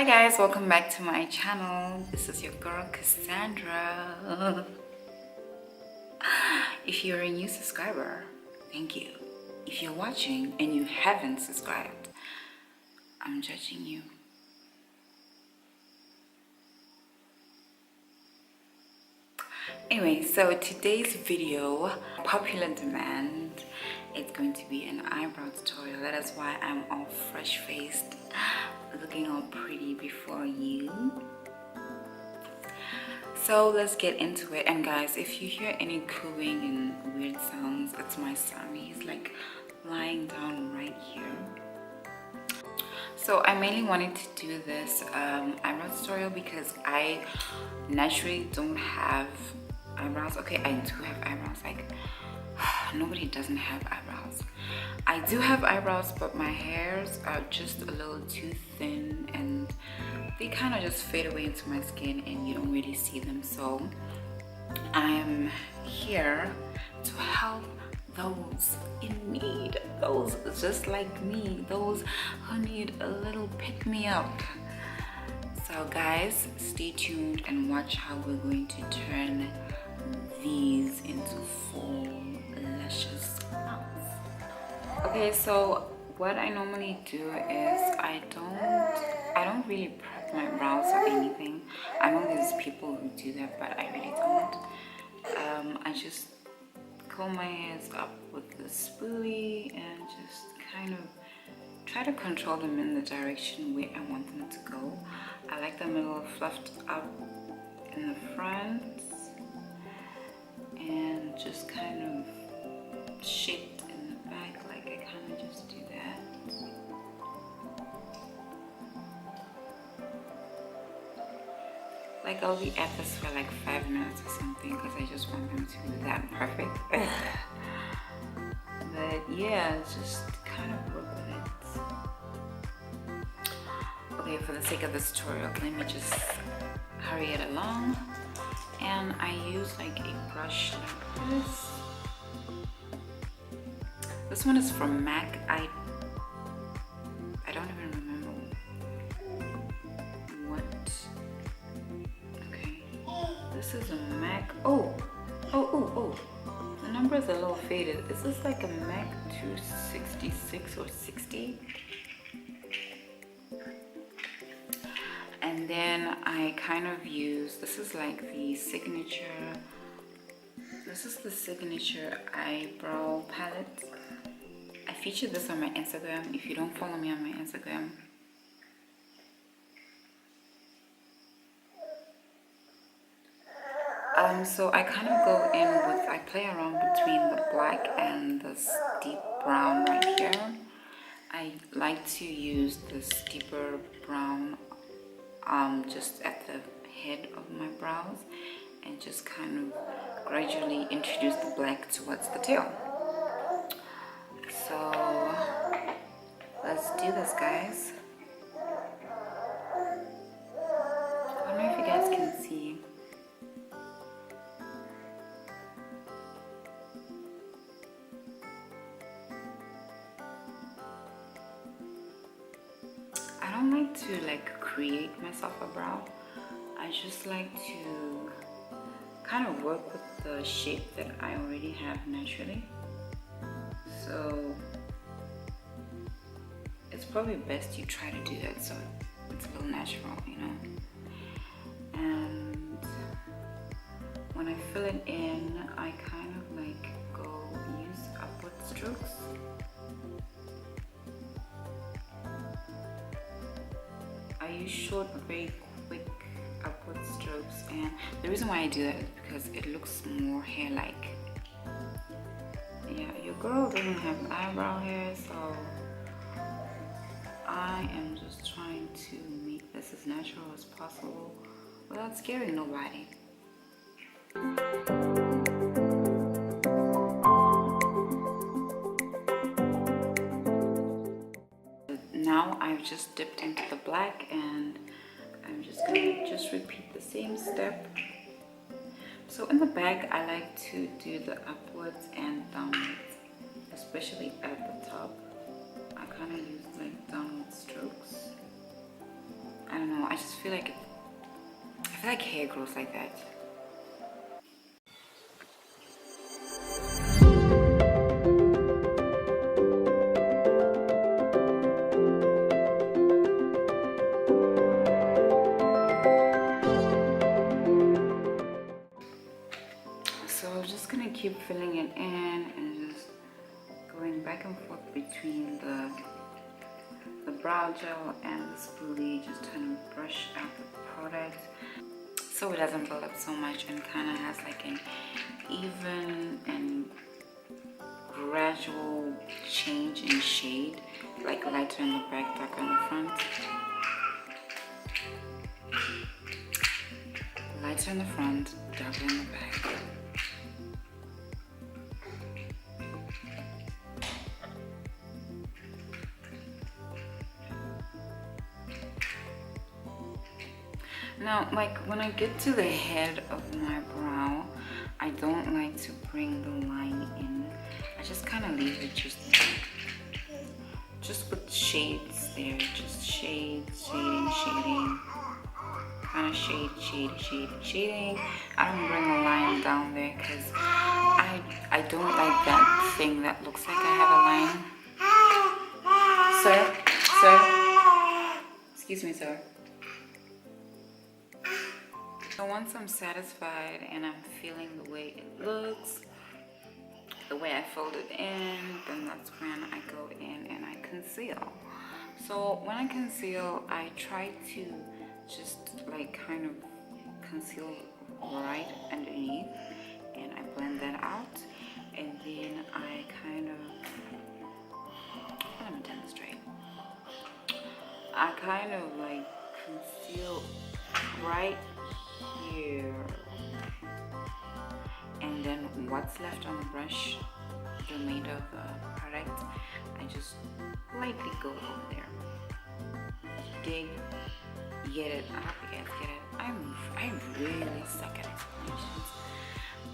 Hi guys, welcome back to my channel. This is your girl Cassandra. If you're a new subscriber, thank you. If you're watching and you haven't subscribed, I'm judging you. Anyway, so today's video, popular demand, it's going to be an eyebrow tutorial. That is why I'm all fresh faced, looking all pretty before you. So let's get into it. And guys, if you hear any cooing and weird sounds, it's my son. He's like lying down right here. So I mainly wanted to do this eyebrow tutorial because I naturally don't have eyebrows. Okay, I do have eyebrows. Like nobody doesn't have eyebrows. I do have eyebrows, but my hairs are just a little too thin and they kind of just fade away into my skin and you don't really see them. So I'm here to help those in need, those just like me, those who need a little pick-me-up. So guys, stay tuned and watch how we're going to turn these into full luscious mouths. Okay, so what I normally do is I don't really prep my brows or anything. I know there's people who do that, but I really don't. I just comb my hairs up with the spoolie and just kind of try to control them in the direction where I want them to go. I like them a little fluffed up in the front and just kind of shaped in the back. Like I kind of just do that. Like I'll be at this for like 5 minutes or something because I just want them to be that perfect. But yeah, just kind of work with it. Okay, for the sake of this tutorial, let me just hurry it along. And I use like a brush like this. This one is from MAC. I don't even remember what. Okay, this is a MAC. Oh. The number is a little faded. Is this like a MAC 266 or 60? And then I kind of use, this is like the signature, this is the signature eyebrow palette. I featured this on my Instagram. If you don't follow me on my Instagram, so I kind of go in with, I play around between the black and this deep brown right here. I like to use this deeper brown just at the head of my brows and just kind of gradually introduce the black towards the tail. So let's do this, guys. I don't know if you guys can see. I don't like to like create myself a brow. I just like to kind of work with the shape that I already have naturally. So it's probably best you try to do that so it's a little natural, you know. And when I fill it in, I kind of like go use upward strokes. I use short, very quick upward strokes, and the reason why I do that is because it looks more hair-like. Yeah, your girl doesn't have eyebrow hair, so I am just trying to make this as natural as possible without scaring nobody. Now I've just dipped into the black and I'm just gonna repeat the same step. So in the back, I like to do the upwards and downwards, especially at the top. I kind of use like downward strokes. I don't know, I just feel like hair grows like that. So I'm just gonna keep filling it in and just going back and forth between the brow gel and the spoolie, just trying to brush out the product so it doesn't build up so much and kind of has like an even and gradual change in shade, like lighter in the back, darker in the front. Lighter in the front, darker in the back. Now, like when I get to the head of my brow, I don't like to bring the line in. I just kind of leave it just with shades there, just shades, shading, kind of shading. I don't bring a line down there because I don't like that thing that looks like I have a line. Sir, excuse me, sir. So once I'm satisfied and I'm feeling the way it looks, the way I fold it in, then that's when I go in and I conceal. So when I conceal, I try to just like kind of conceal right underneath, and I blend that out, and then I kind of, let me demonstrate. I kind of like conceal right here, and then what's left on the brush, the remainder of the product, I just lightly go over there. Dig, get it. I hope you guys get it. I really suck at explanations,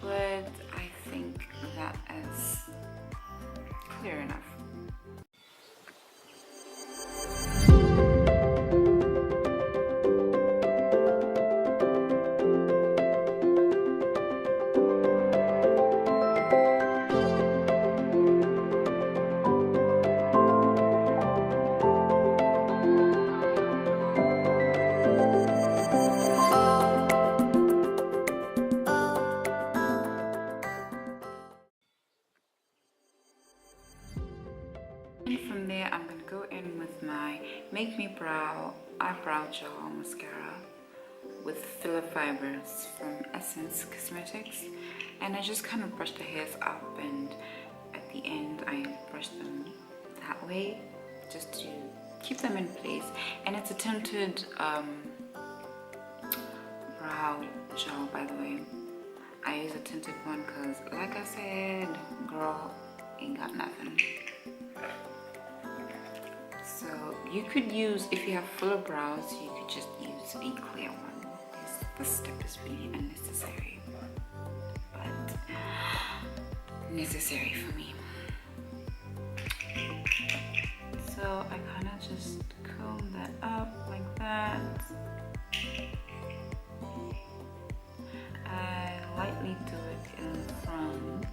but I think that is clear enough. And from there, I'm going to go in with my Make Me Brow Eyebrow Gel Mascara with filler fibers from Essence Cosmetics. And I just kind of brush the hairs up, and at the end I brush them that way just to keep them in place. And it's a tinted brow gel, by the way. I use a tinted one because, like I said, girl ain't got nothing. So you could use, if you have fuller brows, you could just use a clear one. This step is really unnecessary, but necessary for me. So I kind of just comb that up like that. I lightly do it in the front.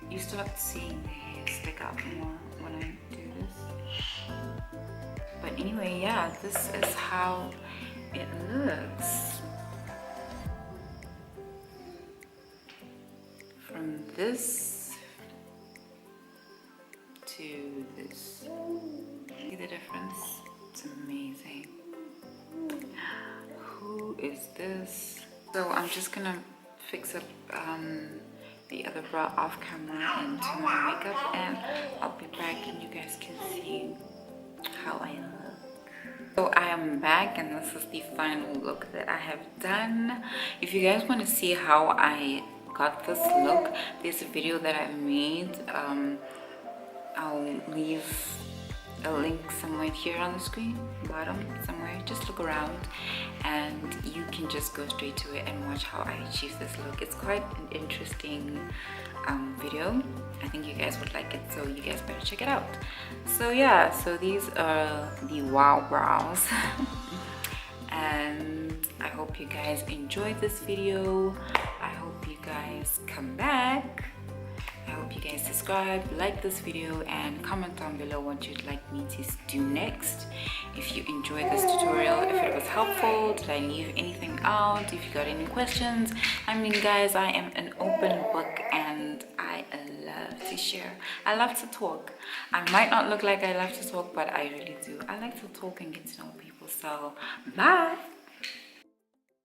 You start seeing the hair stick out more when I do this. But anyway, yeah, this is how it looks. From this to this. See the difference? It's amazing. Who is this? So I'm just gonna fix up the other brow off camera and do my makeup, and I'll be back and you guys can see how I look. So I am back, and this is the final look that I have done. If you guys want to see how I got this look, there's a video that I made. I'll leave a link somewhere here on the screen, bottom somewhere. Just look around and you can just go straight to it and watch how I achieve this look. It's quite an interesting video. I think you guys would like it, so you guys better check it out. So yeah, so these are the wow brows. And I hope you guys enjoyed this video. I hope you guys come back. I hope you guys subscribe, like this video, and comment down below what you'd like me to do next. If you enjoyed this tutorial, if it was helpful, did I leave anything out, if you got any questions. I mean guys, I am an open book and I love to share. I love to talk. I might not look like I love to talk, but I really do. I like to talk and get to know people. So bye.